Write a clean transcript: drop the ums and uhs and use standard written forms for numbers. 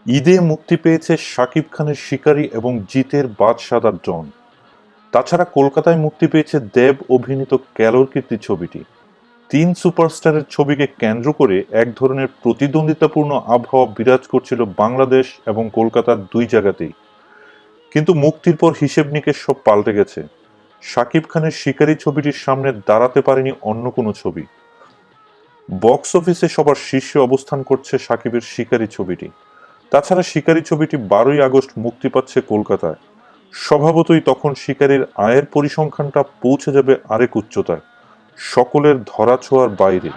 ঈদে মুক্তি পেয়েছে শাকিব খানের শিকারী এবং জিতের বাদশাদার ডন। তাছাড়া কলকাতায় মুক্তি পেয়েছে দেব অভিনীত ক্যালোর কীর্তি ছবিটি। তিন সুপারস্টারের ছবিকে কেন্দ্র করে এক ধরনের প্রতিদ্বন্দ্বিতাপূর্ণ আবহাওয়া বিরাজ করছিল বাংলাদেশ এবং কলকাতার দুই জায়গাতেই। কিন্তু মুক্তির পর হিসেব নিকেশ সব পাল্টে গেছে। শাকিব খানের শিকারী ছবিটির সামনে দাঁড়াতে পারেনি অন্য কোনো ছবি। বক্স অফিসে সবার শীর্ষে অবস্থান করছে শাকিবের শিকারী ছবিটি। তাছাড়া শিকারী ছবিটি 12ই আগস্ট মুক্তি পাচ্ছে কলকাতায়। স্বভাবতই তখন শিকারীর আয়ের পরিসংখ্যানটা পৌঁছে যাবে আরেক উচ্চতায়, সকলের ধরাছোঁয়ার বাইরে।